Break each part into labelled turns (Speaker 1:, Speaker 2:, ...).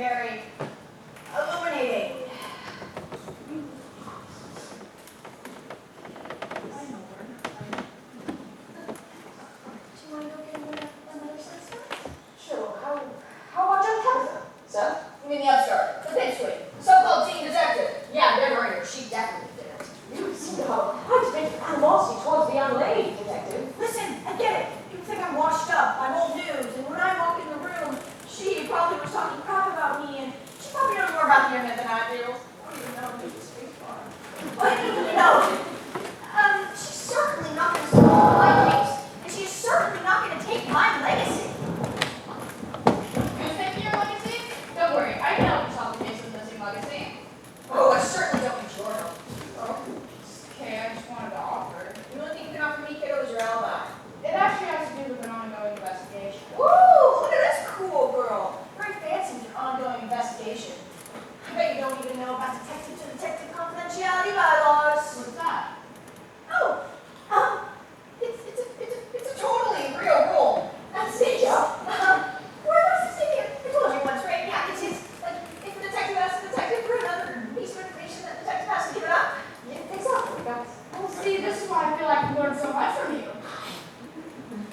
Speaker 1: very illuminating. Sure. How about John Tabitha? Sir? You mean the upstart, the pipsqueak, the so-called teen detective? Yeah, they're her. She definitely did it.
Speaker 2: You seem to have quite a bit of animosity towards the young lady, detective.
Speaker 1: Listen, I get it. You think I'm washed up. I'm old news. And when I walk in the room, she probably was talking crap about me, and she probably knows more about the internet than I do. I don't even know who this is for. But, you know, she's certainly not going to solve my case, and she's certainly not going to take my legacy.
Speaker 3: You take your legacy? Don't worry, I can help you solve the case with missing legacy.
Speaker 1: Oh, I certainly don't need your help. Oh.
Speaker 3: Okay, I just wanted to offer.
Speaker 1: The only thing you can offer me, kiddo, is your alibi.
Speaker 3: It actually has to do with an ongoing investigation.
Speaker 1: Woo! Look at this cool girl. Very fancy with an ongoing investigation. I bet you don't even know about detective to detective confidentiality bylaws.
Speaker 3: What's that?
Speaker 1: Oh, it's a totally real rule. That's it, Joe. What's this thing here? I told you once, right? Yeah, it's like if a detective asks a detective for another piece of information, that detective has to give it up.
Speaker 2: Yeah, exactly, guys.
Speaker 3: Well, see, this is why I feel like I've learned so much from you.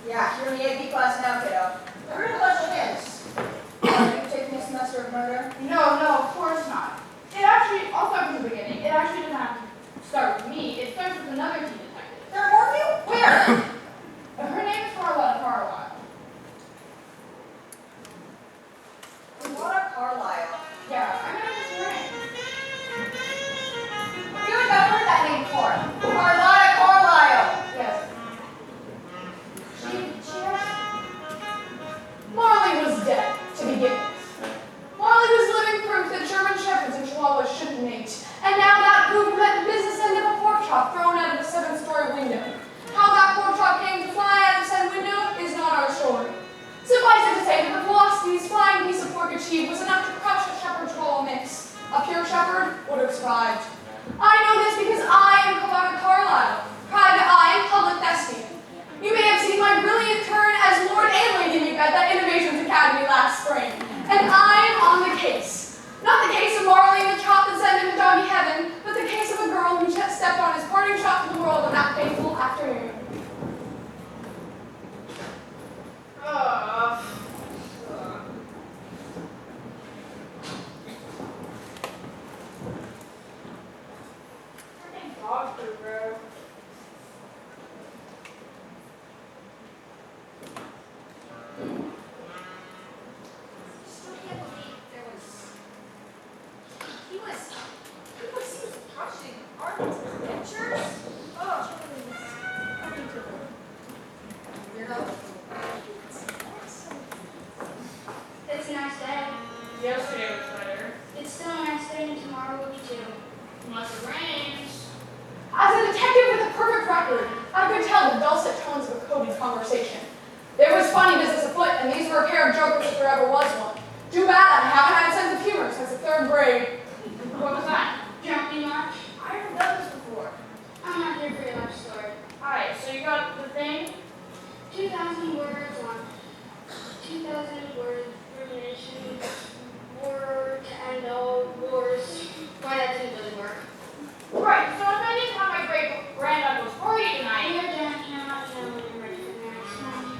Speaker 1: Yeah, you're in the AP class now, kiddo. I heard a bunch of hints. Are you taking a semester of murder?
Speaker 3: No, of course not. It actually, I'll start from the beginning. It actually doesn't have to start with me. It starts with another teen detective.
Speaker 1: There are more of you? Where?
Speaker 3: Her name is Carlisle.
Speaker 1: Laura Carlisle.
Speaker 3: Yeah, I remember this name.
Speaker 1: I feel like I've heard that name before. Carlotta Carlisle.
Speaker 3: Yes. She Marley was dead, to begin with. Marley was living proof that German shepherds and chihuahuas shouldn't mate. And now that proof met the business end of a pork chop thrown out of a 7-story window. How that pork chop came to fly out of said window is not our story. Suffice it to say that the velocity this flying piece of pork achieved was enough to crush a shepherd chihuahua mix. A pure shepherd would have survived. I know this because I am Carlotta Carlisle, private eye and public thespian. You may have seen my brilliant turn as Lord and Lady Macbeth at Innovations Academy last spring. And I am on the case. Not the case of Marley and the chop that sent him to doggy heaven, but the case of a girl who just stepped on his parting shot to the world on that fateful afternoon. Freaking dog food, bro.
Speaker 1: Still can't believe there was. He was touching Arnold's adventures. Oh, weirdo.
Speaker 4: It's a nice day.
Speaker 3: Yesterday was better.
Speaker 4: It's still a nice day, and tomorrow will be too.
Speaker 3: Unless it rains.
Speaker 4: As a detective with a perfect record, I could tell the dulcet tones of a coded conversation. There was funny business afoot, and these were a pair of jokers if there ever was one. Too bad I haven't had a sense of humor since the 3rd grade.
Speaker 3: What was that?
Speaker 4: Don't be much.
Speaker 3: I haven't done this before.
Speaker 4: I'm not here for your life story.
Speaker 3: Alright, so you got the thing?
Speaker 4: 2,000 words on 2,000 word rumination, war to end all wars. Why that didn't really work.
Speaker 3: Right, so if I didn't have my great granduncle's party tonight.
Speaker 4: You're done, you know, when you're ready for the next one.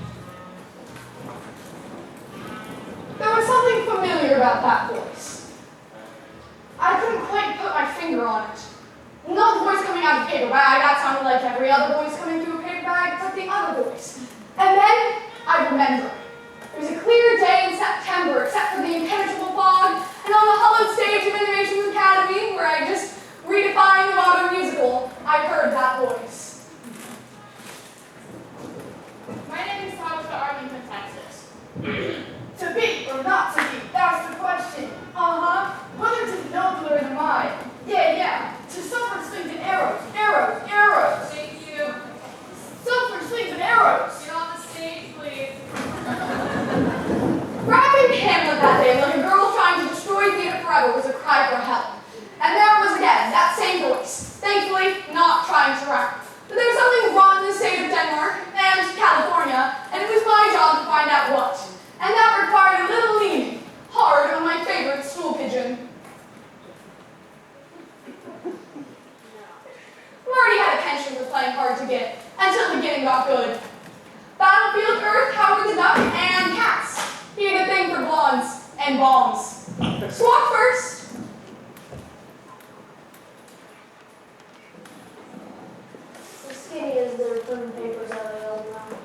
Speaker 3: There was something familiar about that voice. I couldn't quite put my finger on it. Not the voice coming out of a paper bag, that sounded like every other voice coming through a paper bag, but the other voice. And then I remembered. It was a clear day in September, except for the impenetrable fog, and on the hallowed stage of Innovations Academy, where I just redefined the modern musical, I heard that voice. My name is Tabitha Arlington, Texas. To be or not to be, that's the question. Whether to nobler than mine. Yeah. To suffer slings and arrows. Thank you. Suffer slings and arrows. Get on the stage, please. Rapping Hamlet that day like a girl trying to destroy theater forever was a cry for help. And there it was again, that same voice. Thankfully, not trying to rap. But there was something wrong in the state of Denmark and California, and it was my job to find out what. And that required a little leaning, hard on my favorite
Speaker 4: playing hard to get, until the getting got good. Battlefield Earth, Howard the Duck, and cats. He had a thing for blondes and bombs. Squawk first.
Speaker 2: As skinny as their printing papers are the old one.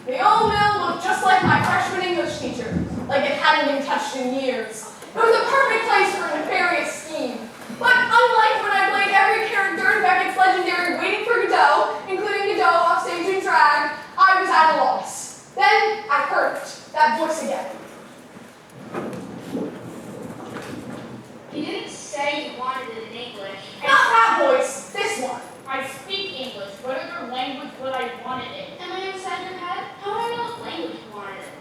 Speaker 4: The old mill looked just like my freshman English teacher, like it hadn't been touched in years. It was a perfect place for a nefarious scheme. But unlike when I played every character in Beckett's legendary Waiting for Godot, including Godot offstage in drag, I was at a loss. Then I heard it, that voice again.
Speaker 5: He didn't say he wanted it in English.
Speaker 4: Not that voice, this one.
Speaker 5: I speak English. What other language would I want it in? Am I inside your head? How do I know what language you wanted it?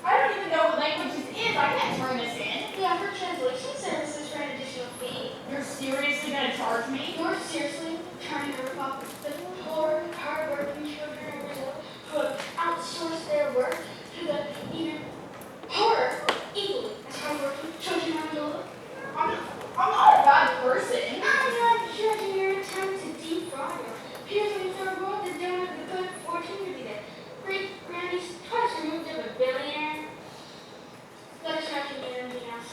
Speaker 5: I don't even know what language this is. I can't turn this in. Yeah, for translation services for an additional fee. You're seriously going to charge me? You're seriously trying to rip off the poor, hard-working children in Brazil who have outsourced their work to the even poorer, equally as hard-working children in Brazil? I'm not a bad person. I'm not judging your attempt to defraud her. Here's when for a world that don't have the good fortune to be there. Great granny's twice removed of a billionaire. Let's not do anything else.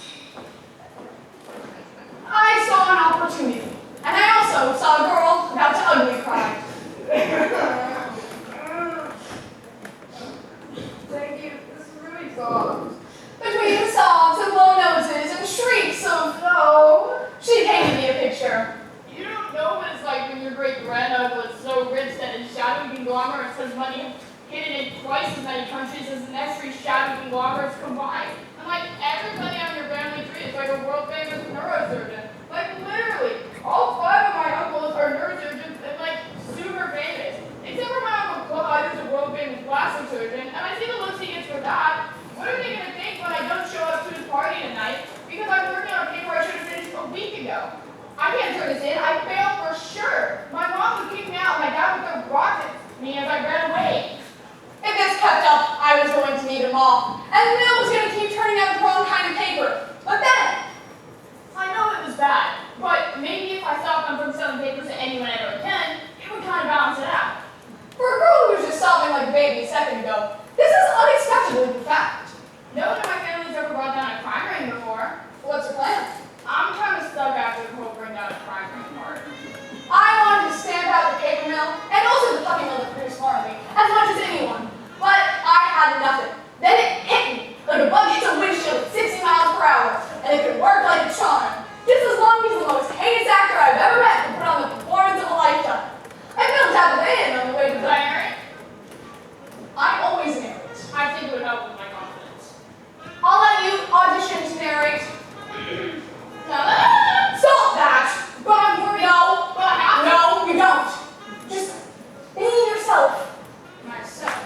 Speaker 4: I saw an opportunity, and I also saw a girl about to ugly cry.
Speaker 1: Thank you. This is really soft.
Speaker 4: Between sobs and blown noses and shrieks of no, she painted me a picture.
Speaker 5: You don't know what it's like when your great-grandmother was so rich that his shadowy conglomerates has money hidden in twice as many countries as the next three shadowy conglomerates combined. And like everybody on your family tree is like a world-famous neurosurgeon. Like literally, all 5 of my uncles are neurosurgeons and like super famous. Except for my Uncle Claude, who's a world-famous plastic surgeon, and I see the looks he gets for that. What are they gonna think when I don't show up to his party tonight because I'm working on a paper I should have finished a week ago? I can't turn this in. I failed for sure. My mom would kick me out. My dad would throw rocks at me as I ran away.
Speaker 4: If this kept up, I was going to need a mom, and the mill was going to keep turning out the wrong kind of paper. But then,
Speaker 5: I know it was bad, but maybe if I stopped them from selling papers to anyone ever again, it would kind of balance it out.
Speaker 4: for a girl who was just sobbing like a baby a second ago, this is unexpectedly profound.
Speaker 5: No one in my family's ever brought down a crime ring before.
Speaker 4: What's your plan?
Speaker 5: I'm kind of stuck after the whole bring down a crime ring part.
Speaker 4: I wanted to stamp out the paper mill, and also the puppy mill that produced Marley, as much as anyone. But I had nothing. Then it hit me, like a bug hits a windshield at 60 miles per hour, and it could work like a charm. Just as long as the most heinous actor I've ever met could put on the performance of a lifetime. I felt half a band on the way to
Speaker 5: Did I narrate?
Speaker 4: I always narrate.
Speaker 5: I think it would help with my confidence.
Speaker 4: I'll let you audition to narrate.
Speaker 5: No,
Speaker 4: Stop that!
Speaker 5: but I'm worried.
Speaker 4: No,
Speaker 5: But I have to.
Speaker 4: no, you don't. Just be yourself.
Speaker 5: Myself.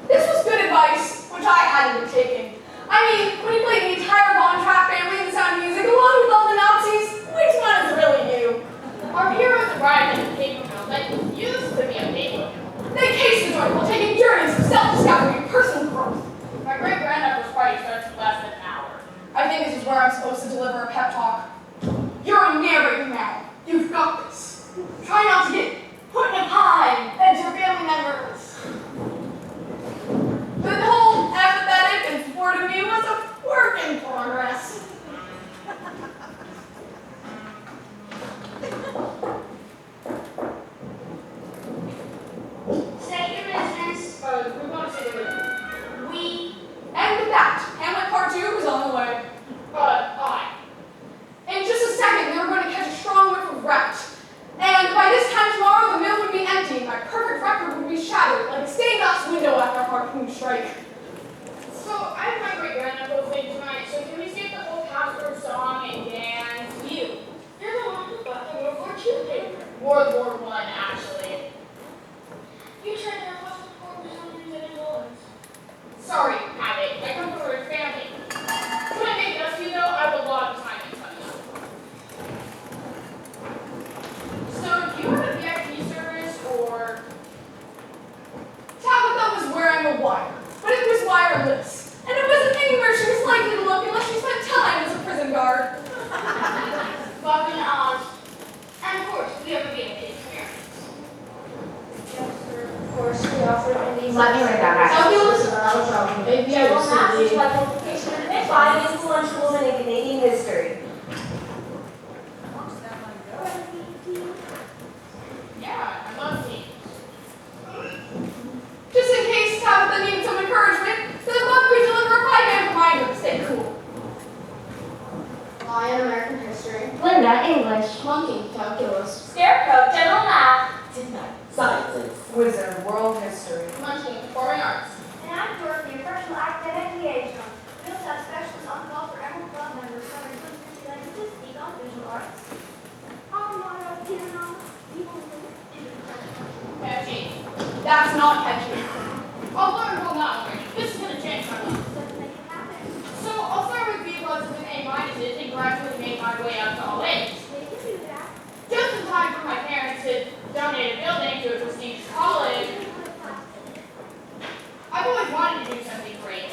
Speaker 4: This was good advice, which I hadn't been taking. I mean, when you played the entire Von Trapp family in the Sound of Music along with all the Nazis, which one is really you?
Speaker 5: Our heroes arrived at the paper mill that used to be a paper mill.
Speaker 4: They cased the joint while taking journeys of self-discovery and personal growth.
Speaker 5: My great-grandmother's party starts in less than an hour.
Speaker 4: I think this is where I'm supposed to deliver a pep talk. You're narrating now. You've got this. Try not to get put in a pie and your family members. The whole apathetic and supportive me was a work in progress.
Speaker 5: Say your business. We want to say the word. We.
Speaker 4: And with that, Hamlet Part 2 was on the way.
Speaker 5: I.
Speaker 4: In just a second, they were going to catch a strong whiff of rat. And by this time tomorrow, the mill would be empty, and my perfect record would be shattered like a stained glass window after a harpoon strike.
Speaker 5: So I have my great-grandmother's thing tonight, so can we skip the whole Casper song and dance? You're the one who bought the World War II paper. World War I, actually. You tried to watch the poor Brazilians and Angolans. Sorry, Habit. I come from a rich family. When I make this, you know, I have a lot of time and money. So, do you have a VIP service, or...
Speaker 4: Tabitha was wearing a wire, but it was wireless. And it wasn't anywhere she was likely to look unless she spent time as a prison guard.
Speaker 5: Fucking Oz. And of course, we have a VIP experience.
Speaker 2: Let me write down that.
Speaker 3: Calculus?
Speaker 2: Maybe I will have to by multiplication and division. 5 influential women in Canadian history.
Speaker 5: Yeah, I love teams.
Speaker 3: Just in case Tabitha needs some encouragement, to the book we deliver a 5-man reminder to stay cool.
Speaker 4: Lion, American history.
Speaker 2: Linda, English.
Speaker 4: Monkey, calculus.
Speaker 2: Scarecrow, general math.
Speaker 6: Sciences.
Speaker 7: Wizard, world history.
Speaker 4: Monkey, performing arts.
Speaker 1: And I'm Dorothy, your personal academic liaison. We also have specialists on call for Emerald Club members covering 250 languages, speak on visual arts.
Speaker 5: Catchy.
Speaker 3: That's not catchy.
Speaker 5: I'll learn well now. This is gonna change my life. So I'll start with B pluses and A minuses and gradually make my way up to all A's. Just in time for my parents to donate a building to a prestigious college. I've always wanted to do something great.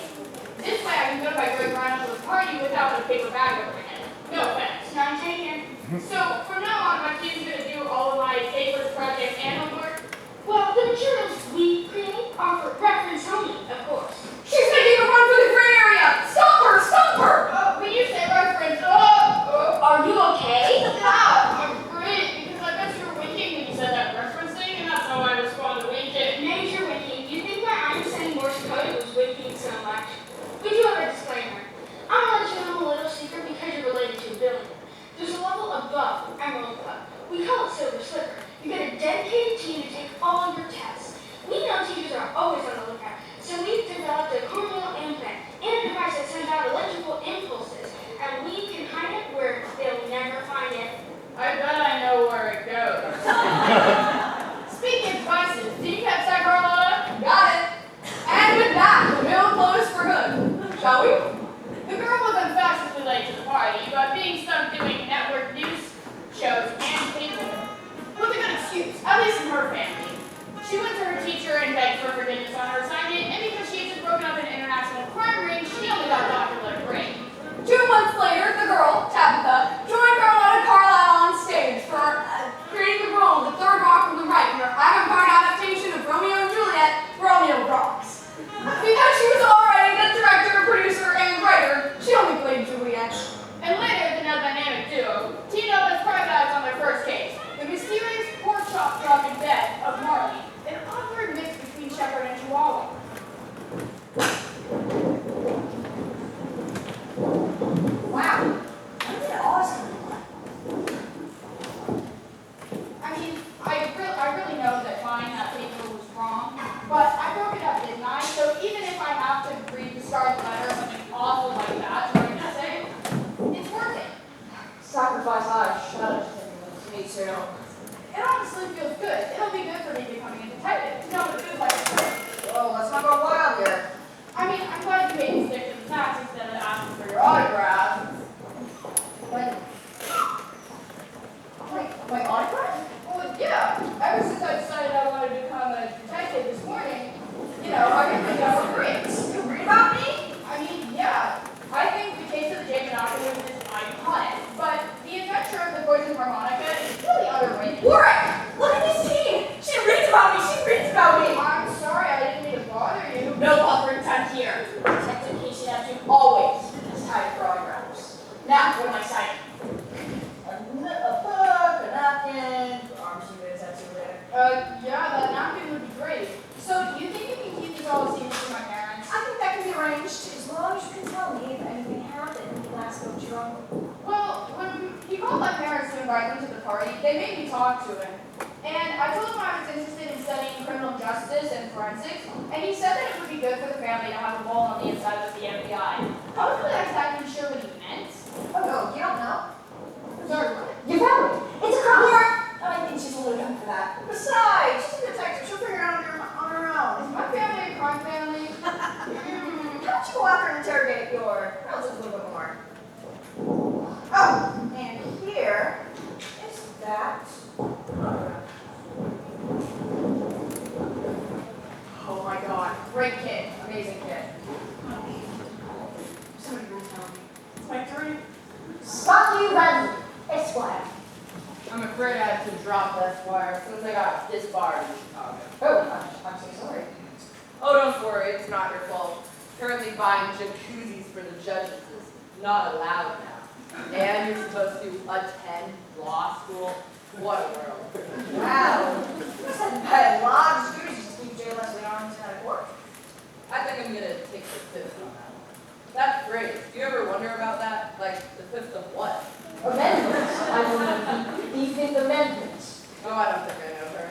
Speaker 5: This way I can go to my great grandmother's party without a paper bag over my head. No offense.
Speaker 4: None taken.
Speaker 5: So from now on, my team's gonna do all of my papers, projects, and homework.
Speaker 4: Well, the materials we create are for reference only, of course.
Speaker 3: She's making a run for the gray area! Stop her! Stop her!
Speaker 5: When you say reference,
Speaker 2: Are you okay?
Speaker 5: yeah, I'm great, because I bet you were winking when you said that reference thing, and that's how I respond to winking.
Speaker 4: Major winking. You think my Einstein Morse code was winking so much? We do have a disclaimer. I'm gonna let you know a little secret because you're related to a billion. There's a level above Emerald Club. We call it Silver Slipper. You get a dedicated team to take all of your tests. We know teachers are always on the lookout, so we've developed a corneal implant and a device that sends out electrical impulses, and we can hide it where they'll never find it.
Speaker 5: I bet I know where it goes. Speaking of devices, did you catch that, Carlotta?
Speaker 3: Got it. And with that, the mill closed for good. Shall we?
Speaker 5: The girl was unfashionably late to the party, but being stuck doing network news shows and cable was a good excuse, at least in her family. She went to her teacher and begged for forgiveness on her assignment, and because she had just broken up an international crime ring, she only got Dr. let her break.
Speaker 3: 2 months later, the girl, Tabitha, joined Carlotta Carlisle on stage for creating the role of the third rock from the right in her avant-garde adaptation of Romeo and Juliet, Romeo Rocks. Because she was already the director, producer, and writer, she only played Juliet.
Speaker 5: And later, the now dynamic duo teamed up as private eyes on their first case, the mysterious pork chop dropping death of Marley, an awkward mix between Shepherd and Chihuahua.
Speaker 1: Wow. Isn't it awesome?
Speaker 5: I mean, I really know that buying that paper was wrong, but I broke it up, didn't I? So even if I have to read the start letter or something awful like that during an essay, it's worth it.
Speaker 2: Sacrifice I should. Me too.
Speaker 5: It honestly feels good. It'll be good for me becoming a detective. To know what it feels like to work.
Speaker 7: Oh, let's not go wild here.
Speaker 5: I mean, I'm glad you made me stick to the facts instead of asking for your autograph.
Speaker 7: Wait, my autograph?
Speaker 5: Well, yeah. Ever since I decided I wanted to become a detective this morning, you know, I really got some grades.
Speaker 7: You read about me?
Speaker 5: I mean, yeah. I think the case of the Jake Monopoly is iconic, but the adventure of the poison harmonica is really underrated.
Speaker 7: Warwick! Look at this team! She reads about me! She reads about me!
Speaker 5: I'm sorry, I didn't mean to bother you.
Speaker 7: No buffering time here. Detective Casey has to always use time for autographs. Now, what am I citing? A book, a napkin, arms you guys have to there.
Speaker 5: Yeah, that napkin would be great. So, do you think you can keep these all secret from my parents?
Speaker 1: I think that can be arranged as long as you can tell me if anything happened last go to your uncle.
Speaker 5: Well, when he called my parents to invite them to the party, they made me talk to him. And I told him I was interested in studying criminal justice and forensics, and he said that it would be good for the family to have a mole on the inside with the FBI. I wasn't really exactly sure what he meant.
Speaker 7: Oh no, you don't know?
Speaker 5: Sorry.
Speaker 2: Your family. It's a crime.
Speaker 7: Warwick! I think she's a little young for that. Besides, she's a detective. She'll figure it out on her own.
Speaker 5: Is my family a crime family?
Speaker 7: Why don't you go out there and interrogate your relatives a little bit more? Oh, and here is that autograph. Oh my god, great kid, amazing kid. Somebody will tell me. It's my turn.
Speaker 2: Stocky Redley, Esquire.
Speaker 6: I'm afraid I have to drop that wire since I got disbarred in Chicago.
Speaker 7: Oh, I'm so sorry.
Speaker 8: Oh, don't worry, it's not your fault. Currently buying jacuzzis for the judges is not allowed now. And you're supposed to attend law school. What a world.
Speaker 1: Wow. You said by a lot of students just keep J. Leslie Arlington out of court.
Speaker 8: I think I'm gonna take the fifth on that one. That phrase, do you ever wonder about that? Like, the fifth of what?
Speaker 6: Amendment. I mean, the Fifth Amendment.
Speaker 8: Oh, I don't think I know her.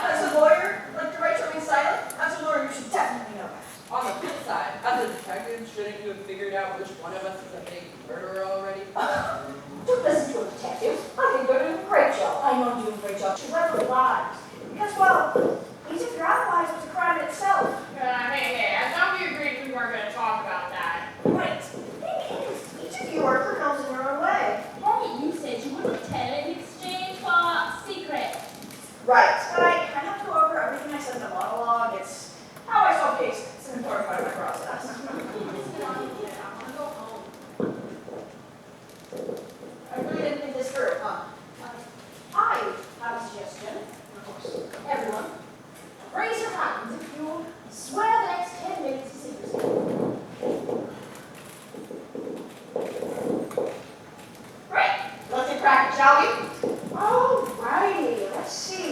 Speaker 1: As a lawyer, like to write something silent, as a lawyer, you should definitely know that.
Speaker 8: On the flip side, as a detective, shouldn't you have figured out which one of us is a big murderer already?
Speaker 2: Don't listen to a detective. I think they're doing a great job.
Speaker 1: I know I'm doing a great job. She read the lies. Because, well, these if your alibis was a crime in itself.
Speaker 5: Hey, I thought we agreed we weren't going to talk about that.
Speaker 1: Right. Thing is, each of you are criminals in your own way.
Speaker 5: Hey, you said you wanted to tell in exchange for secret.
Speaker 1: Right. But I have to go over everything I said in the monologue. It's how I solve cases. It's an important part of my process. I really didn't think this through, huh? I have a suggestion. Of course, everyone, raise your hands if you swear the next 10 minutes to secrecy. Great. Let's get cracking, shall we? Alrighty, let's see.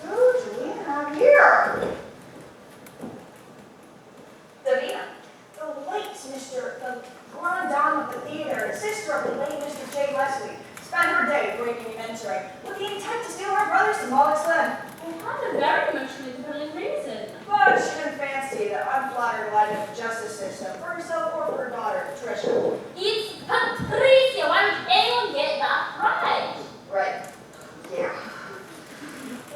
Speaker 1: Who do we have here? Davina, the late the grand dame of the theater, sister of the late Mr. J. Leslie, spent her day breaking and entering, with the intent to steal her brother's symbolic slim.
Speaker 5: I had a very much compelling reason.
Speaker 1: But she didn't fancy the unflattered light of the justice system for herself or for her daughter, Patricia.
Speaker 5: It's Patricia. Why would anyone get that right?
Speaker 1: Right. Yeah.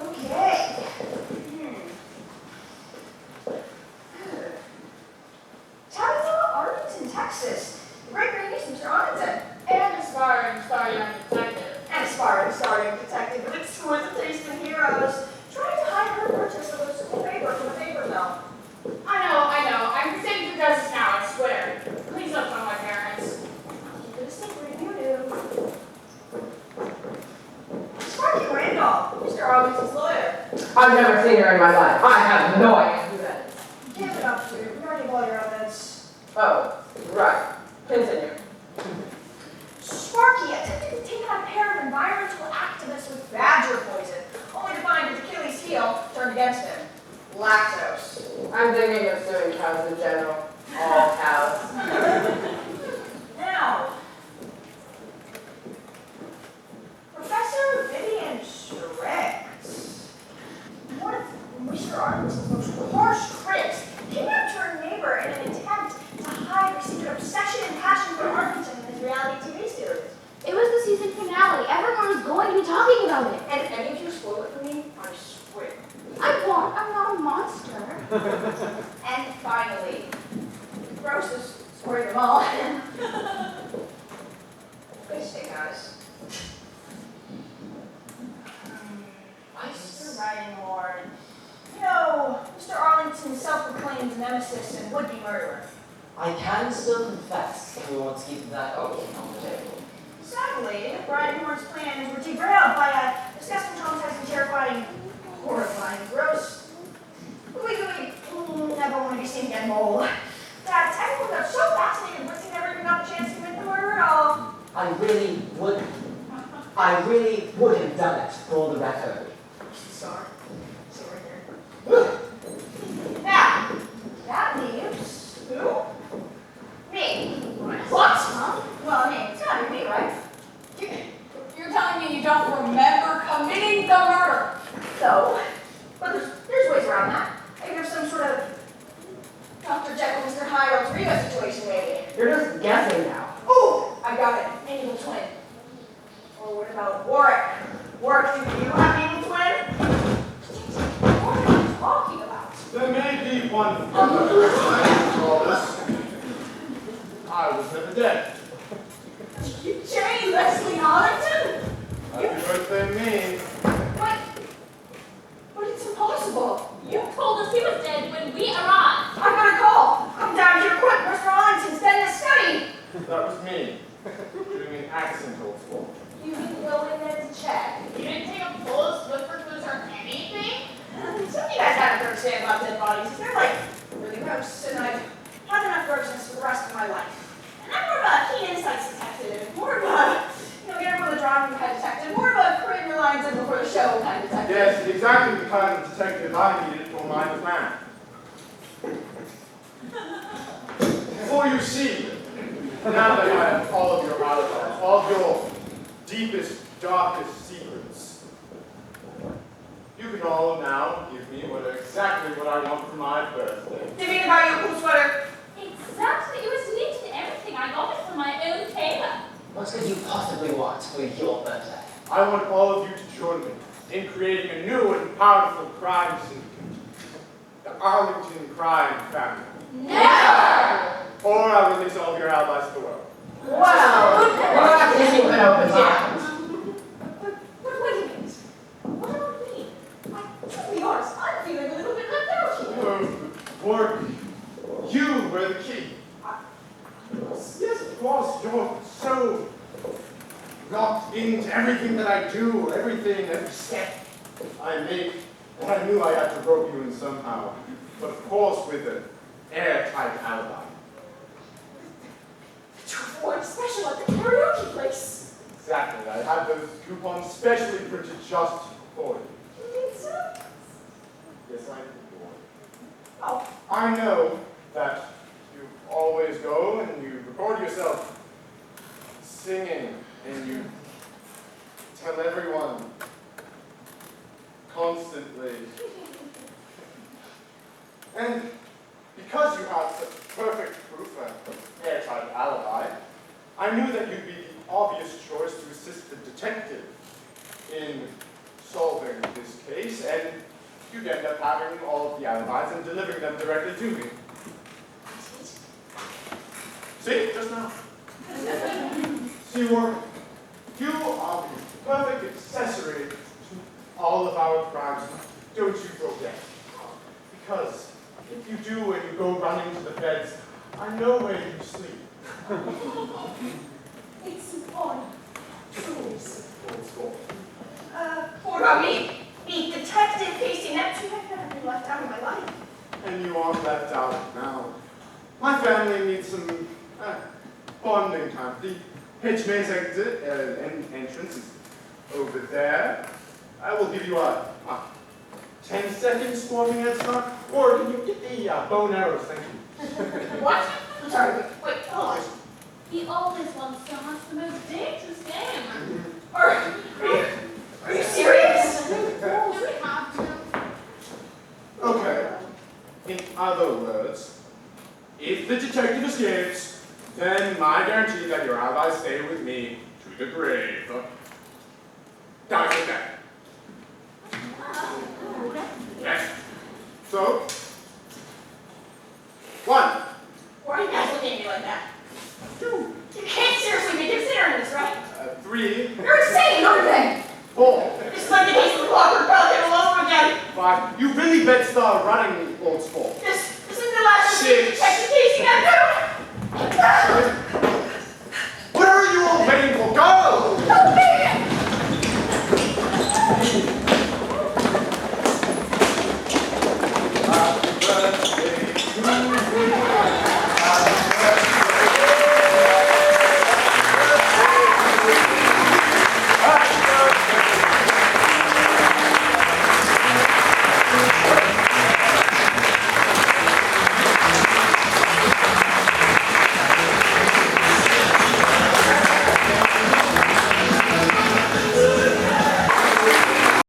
Speaker 1: Okay. Tabitha Arlington, Texas. The great niece, Mr. Arlington.
Speaker 5: And aspiring young detective.
Speaker 1: And aspiring starting detective with exquisite taste in heroes. Trying to hide her purchase of a school paper from a paper mill.
Speaker 5: I know. I'm presenting for justice now, I swear. Please don't tell my parents.
Speaker 1: Keep it a secret, you do. Sparky Randolph, Mr. Arlington's lawyer.
Speaker 6: I've never seen her in my life. I have no idea who that is.
Speaker 1: Give it up to. We already have all your evidence.
Speaker 6: Oh, right. Continue.
Speaker 1: Sparky attempted to take on a pair of environmental activists with badger poison, only to find his Achilles heel turned against him. Lactose.
Speaker 6: I'm thinking of suing cows in general. All cows.
Speaker 1: Now, Professor Vivian Schreck, one of Mr. Arlington's most harsh critics, kidnapped her neighbor in an attempt to hide her secret obsession and passion for Arlington and his reality TV series.
Speaker 2: It was the season finale. Everyone was going to be talking about it.
Speaker 1: And if any of you spoil it for me, I swear.
Speaker 2: I'm not a monster.
Speaker 1: And finally, Gross is spoiling them all. Face it, guys. Mr. Writing Lord. You know, Mr. Arlington's self-proclaimed nemesis and would-be murderer.
Speaker 6: I can still confess if we want to keep that option on the table.
Speaker 1: Sadly, Brian Horn's plans were derailed by a disgusting, traumatizing, terrifying, horrifying, gross, never want to be seen again mole. That everyone got so fascinated with he never even got the chance to commit the murder at all.
Speaker 6: I really would have done it for the record.
Speaker 1: Sorry. See right here. Now, that leaves who? Me. What? Huh? Well, I mean, it's gotta be me, right?
Speaker 4: You're telling me you don't remember committing the murder?
Speaker 1: So, but there's ways around that. Maybe there's some sort of Dr. Jekyll, Mr. Hyde alter ego situation, maybe.
Speaker 6: You're just guessing now.
Speaker 1: Oh, I got it. An evil twin. Or what about Warwick? Warwick, do you have an evil twin? What are you talking about?
Speaker 9: There may be one other side to all this. I was never dead.
Speaker 1: J. Leslie Arlington?
Speaker 9: Happy birthday, me.
Speaker 1: What? But it's impossible.
Speaker 5: You told us he was dead when we arrived.
Speaker 1: I got a call. Come down here quick. Mr. Arlington's dead in his study.
Speaker 9: That was me. Doing an accent old school.
Speaker 1: You didn't go in there to check.
Speaker 5: You didn't take a full slippers or anything?
Speaker 1: Some of you guys had a third standby.
Speaker 3: show kind of detective.
Speaker 9: Yes, exactly the kind of detective I needed for my plan. For you see, now that I have all of your alibis, all of your deepest, darkest secrets, you can all now give me exactly what I want for my birthday.
Speaker 1: Did you buy you a cool sweater?
Speaker 5: Exactly. It was neat and everything. I got it from my own tailor.
Speaker 6: What could you possibly want for your birthday?
Speaker 9: I want all of you to join me in creating a new and powerful crime syndicate, the Arlington crime family.
Speaker 3: Never!
Speaker 9: Or I'll release all of your alibis to the world.
Speaker 6: Well, that gives you an open mind.
Speaker 1: But wait a minute. What about me? To be honest, I'm feeling a little bit left out here.
Speaker 9: Work. You were the key. Yes, of course, you're so locked into everything that I do, everything, every step I make. And I knew I had to rope you in somehow. But of course, with an airtight alibi.
Speaker 1: What special at the karaoke place?
Speaker 9: Exactly. I had those coupons specially printed just for you.
Speaker 1: You think so?
Speaker 9: Yes, I did.
Speaker 1: Oh,
Speaker 9: I know that you always go and you record yourself singing and you tell everyone constantly. And because you have such perfect proof and airtight alibi, I knew that you'd be the obvious choice to assist the detective in solving this case, and you'd end up having all of the alibis and delivering them directly to me. See, just now. Seymour, you are the perfect accessory to all of our crimes. Don't you forget. Because if you do and you go running to the feds, I know where you sleep.
Speaker 1: it's on. Truly.
Speaker 9: Old
Speaker 1: What about me? The detective Casey Neptune. I've never been left out of my life.
Speaker 9: And you aren't left out now. My family needs some bonding time. The Hitch Maze exit entrance is over there. I will give you a 10-second squatting head start. Or can you get the bow and arrows? Thank you.
Speaker 1: What? I'm sorry, wait, hold on.
Speaker 5: The oldest one starts the most dangerous game.
Speaker 1: Are you serious?
Speaker 5: Do we have to?
Speaker 9: Okay. In other words, if the detective escapes, then my guarantee that your alibis stay with me to the grave. Now I take that. Yes. So, 1.
Speaker 1: Why are you guys looking at me like that?
Speaker 9: 2.
Speaker 1: You can't seriously be considering this, right?
Speaker 9: 3.
Speaker 1: You're insane, aren't they?
Speaker 9: 4.
Speaker 1: It's like the case of the Clockwork Pelican all over again.
Speaker 9: 5. You really bet start running, old sport.
Speaker 1: This isn't the last time
Speaker 9: 6.
Speaker 1: Detective Casey Neptune.
Speaker 9: 7. What are you all waiting for? Go!
Speaker 1: Don't